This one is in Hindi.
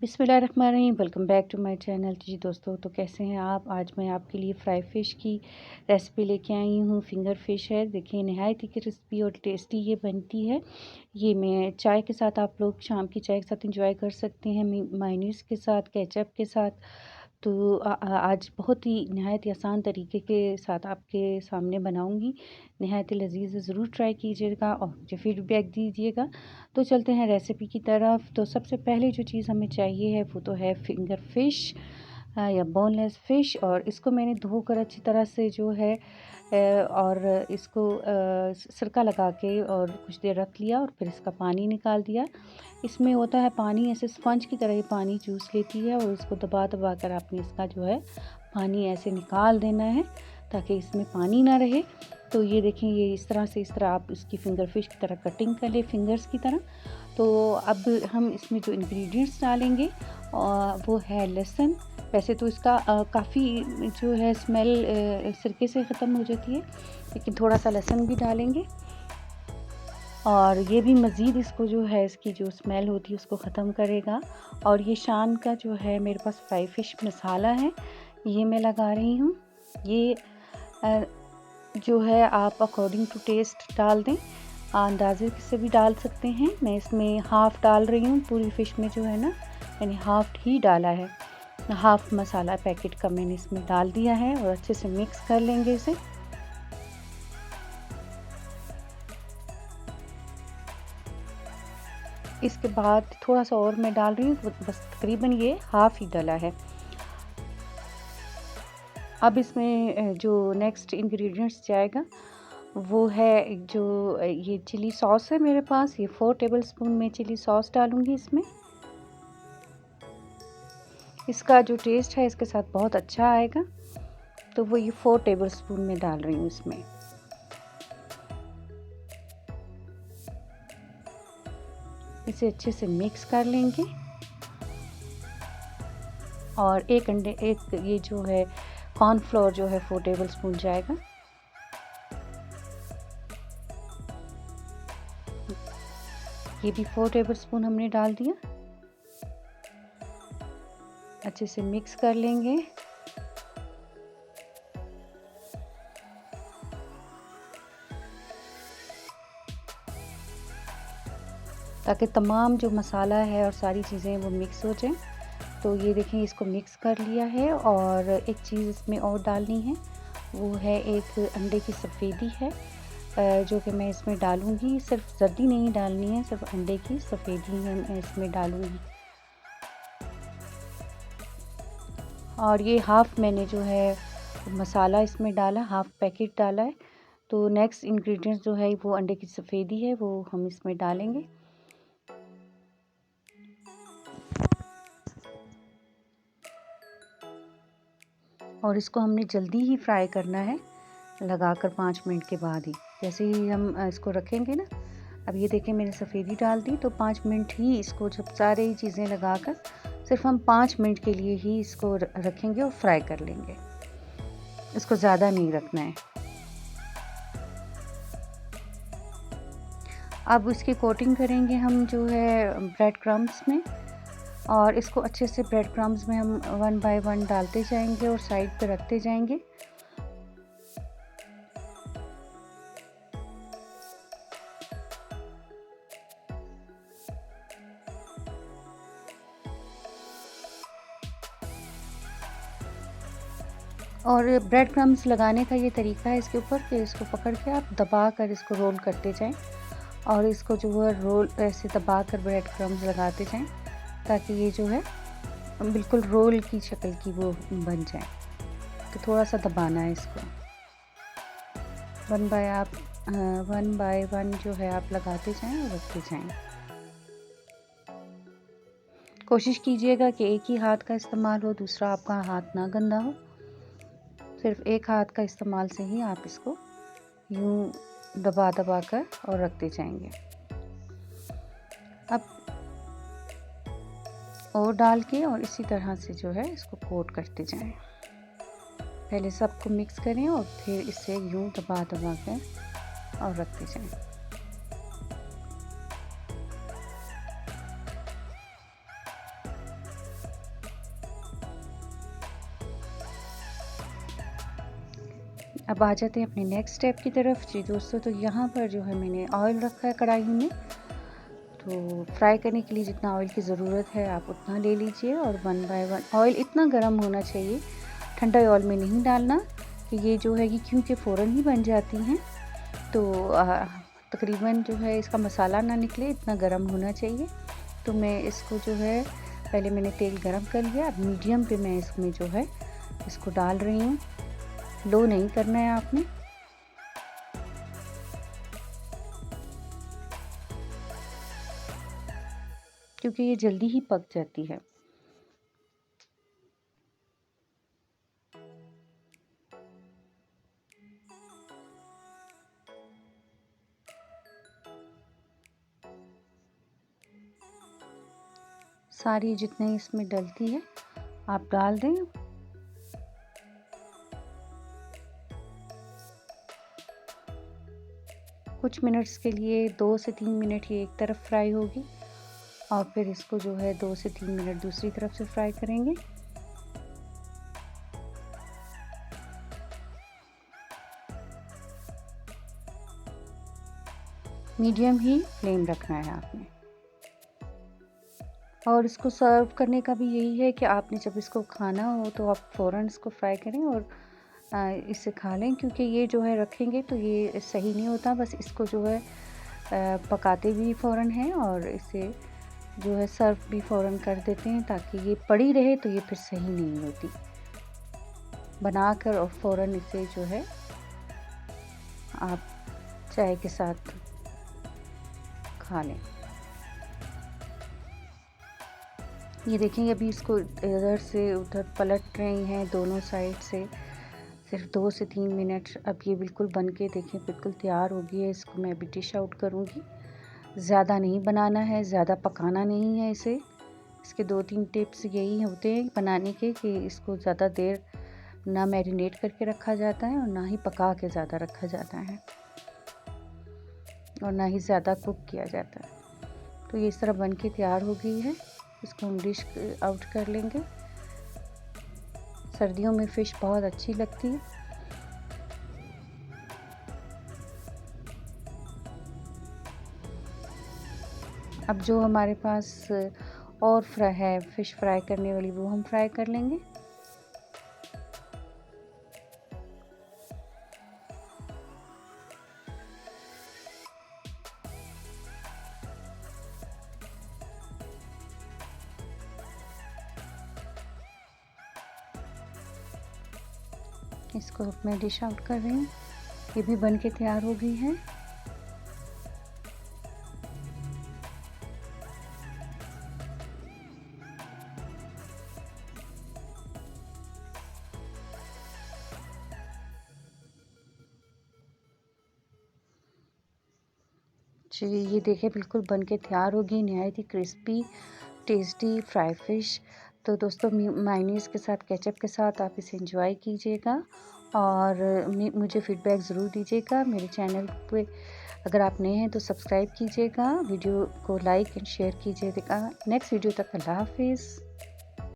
बिस्मिल्लाहिर्रहमानिर्रहीम। Welcome back to my channel. जी दोस्तों, तो कैसे हैं आप? आज मैं आपके लिए फ्राई फ़िश की रेसिपी लेके आई हूँ। फिंगर फ़िश है। देखिए नहायत ही क्रिस्पी और टेस्टी ये बनती है। ये मैं चाय के साथ, आप लोग शाम की चाय के साथ इंजॉय कर सकते हैं, मायोनीज़ के साथ, केचप के साथ। तो आज बहुत ही नहायत ही आसान तरीके के साथ आपके सामने बनाऊंगी। नहायत ही लजीज़ है, ज़रूर ट्राई कीजिएगा और मुझे फीडबैक दीजिएगा। तो चलते हैं रेसिपी की तरफ। तो सबसे पहले जो चीज़ हमें चाहिए है वो तो है फिंगर फ़िश या बोनलेस फ़िश। और इसको मैंने धोकर अच्छी तरह से जो है और इसको सिरका लगा के और कुछ देर रख लिया और फिर इसका पानी निकाल दिया। इसमें होता है पानी ऐसे स्पंज की तरह ही पानी चूस लेती है और इसको दबा दबा कर आपने इसका जो है पानी ऐसे निकाल देना है ताकि इसमें पानी ना रहे। तो ये देखें, ये इस तरह आप इसकी फिंगर फ़िश की तरह कटिंग कर ले, फिंगर्स की तरह। तो अब हम इसमें जो इंग्रेडिएंट्स डालेंगे वो है लहसुन। वैसे तो इसका काफ़ी जो है स्मेल सिरके से ख़त्म हो जाती है, लेकिन थोड़ा सा लहसुन भी डालेंगे और ये भी मज़ीद इसको जो है इसकी जो स्मेल होती है उसको ख़त्म करेगा। और ये शान का जो है मेरे पास फ्राई फ़िश मसाला है, ये मैं लगा रही हूँ। ये जो है आप अकॉर्डिंग टू टेस्ट डाल दें, अंदाज़े से भी डाल सकते हैं। मैं इसमें हाफ़ डाल रही हूँ, पूरी फ़िश में जो है ना मैंने हाफ़ ही डाला है। हाफ़ मसाला पैकेट का मैंने इसमें डाल दिया है और अच्छे से मिक्स कर लेंगे इसे। इसके बाद थोड़ा सा और मैं डाल रही हूँ, तो बस तकरीबन ये हाफ़ ही डला है। अब इसमें जो नेक्स्ट इंग्रेडिएंट्स जाएगा वो है जो ये चिली सॉस है मेरे पास। ये 4 टेबलस्पून मैं चिली सॉस डालूँगी इसमें। इसका जो टेस्ट है इसके साथ बहुत अच्छा आएगा, तो वो ये 4 टेबलस्पून में डाल रही हूँ इसमें। इसे अच्छे से मिक्स कर लेंगे और एक ये जो है कॉर्नफ्लोर जो है 4 टेबलस्पून जाएगा। ये भी 4 टेबलस्पून हमने डाल दिया। अच्छे से मिक्स कर लेंगे। ताकि तमाम जो मसाला है और सारी चीज़ें वो मिक्स हो जाएं। तो ये देखें, इसको मिक्स कर लिया है। और एक चीज़ इसमें और डालनी है, वो है एक अंडे की सफ़ेदी है जो कि मैं इसमें डालूँगी। सिर्फ जर्दी नहीं डालनी है, सिर्फ अंडे की सफ़ेदी मैं इसमें डालूँगी। और ये हाफ़ मैंने जो है मसाला इसमें डाला, हाफ़ पैकेट डाला है। तो नेक्स्ट इंग्रेडिएंट्स जो है वो अंडे की सफ़ेदी है, वो हम इसमें डालेंगे। और इसको हमने जल्दी ही फ्राई करना है, लगाकर 5 मिनट के बाद ही। जैसे ही हम इसको रखेंगे ना, अब ये देखें मैंने सफ़ेदी डाल दी, तो 5 मिनट ही इसको, जब सारी चीज़ें लगाकर सिर्फ हम 5 मिनट के लिए ही इसको रखेंगे और फ्राई कर लेंगे। इसको ज़्यादा नहीं रखना है। अब इसकी कोटिंग करेंगे हम जो है ब्रेड क्रम्स में, और इसको अच्छे से ब्रेड क्रम्स में हम 1 बाय 1 डालते जाएंगे और साइड पे रखते जाएंगे। और ब्रेड क्रम्स लगाने का ये तरीका है इसके ऊपर कि इसको पकड़ के आप दबा कर इसको रोल करते जाएं और इसको जो है रोल ऐसे दबा कर ब्रेड क्रम्स लगाते जाएं ताकि ये जो है बिल्कुल रोल की शक्ल की वो बन जाए। तो थोड़ा सा दबाना है इसको। 1 बाय 1 जो है आप लगाते जाएं और रखते जाएं। कोशिश कीजिएगा कि एक ही हाथ का इस्तेमाल हो, दूसरा आपका हाथ ना गंदा हो। सिर्फ एक हाथ का इस्तेमाल से ही आप इसको यूं दबा दबा कर और रखते जाएंगे। अब और डाल के और इसी तरह से जो है इसको कोट करते जाएं। पहले सबको मिक्स करें और फिर इसे यूं दबा दबा कर और रखते जाएं। अब आ जाते हैं अपने नेक्स्ट स्टेप की तरफ। जी दोस्तों, तो यहाँ पर जो है मैंने ऑयल रखा है कढ़ाई में। तो फ्राई करने के लिए जितना ऑयल की ज़रूरत है आप उतना ले लीजिए और 1 बाय 1 ऑयल इतना गर्म होना चाहिए, ठंडा ऑयल में नहीं डालना कि ये जो है ये क्योंकि फ़ौरन ही बन जाती हैं, तो तकरीबन जो है इसका मसाला ना निकले, इतना गर्म होना चाहिए। तो मैं इसको जो है पहले मैंने तेल गरम कर लिया, अब मीडियम पे मैं इसमें जो है इसको डाल रही हूँ। लो नहीं करना है आपने। क्योंकि ये जल्दी ही पक जाती है। सारी जितनी इसमें डलती है आप डाल दें। कुछ मिनट्स के लिए 2 से 3 मिनट ये एक तरफ फ्राई होगी और फिर इसको जो है 2 से 3 मिनट दूसरी तरफ से फ्राई करेंगे। मीडियम ही फ्लेम रखना है आपने। और इसको सर्व करने का भी यही है कि आपने जब इसको खाना हो तो आप फ़ौरन इसको फ्राई करें और इसे खा लें, क्योंकि ये जो है रखेंगे तो ये सही नहीं होता। बस इसको जो है पकाते भी फ़ौरन हैं और इसे जो है सर्व भी फ़ौरन कर देते हैं, ताकि ये पड़ी रहे तो ये फिर सही नहीं होती। बनाकर और फ़ौरन इसे जो है आप चाय के साथ खा लें। ये देखेंगे अभी इसको इधर से उधर पलट रही हैं दोनों साइड से, सिर्फ 2 से 3 मिनट। अब ये बिल्कुल बन के देखें बिल्कुल तैयार हो गई है। इसको मैं अभी डिश आउट करूँगी। ज़्यादा नहीं बनाना है, ज़्यादा पकाना नहीं है इसे। इसके 2-3 टिप्स यही होते हैं बनाने के कि इसको ज़्यादा देर ना मैरिनेट करके रखा जाता है और ना ही पका के ज़्यादा रखा जाता है और ना ही ज़्यादा कुक किया जाता है। तो ये इस तरह बन के तैयार हो गई है। इसको हम डिश आउट कर लेंगे। सर्दियों में फ़िश बहुत अच्छी लगती है। अब जो हमारे पास और फ्राई है फ़िश फ्राई करने वाली, वो हम फ्राई कर लेंगे। इसको मैं डिश आउट कर रही हूँ। ये भी बन के तैयार हो गई है। जी ये देखिए बिल्कुल बन के तैयार हो गई, नहायत ही क्रिस्पी टेस्टी फ्राई फ़िश। तो दोस्तों मायोनीज़ के साथ, केचप के साथ आप इसे एंजॉय कीजिएगा और मुझे फ़ीडबैक ज़रूर दीजिएगा। मेरे चैनल पे अगर आप नए हैं तो सब्सक्राइब कीजिएगा, वीडियो को लाइक एंड शेयर कीजिएगा। नेक्स्ट वीडियो तक अल्लाह हाफ़िज़।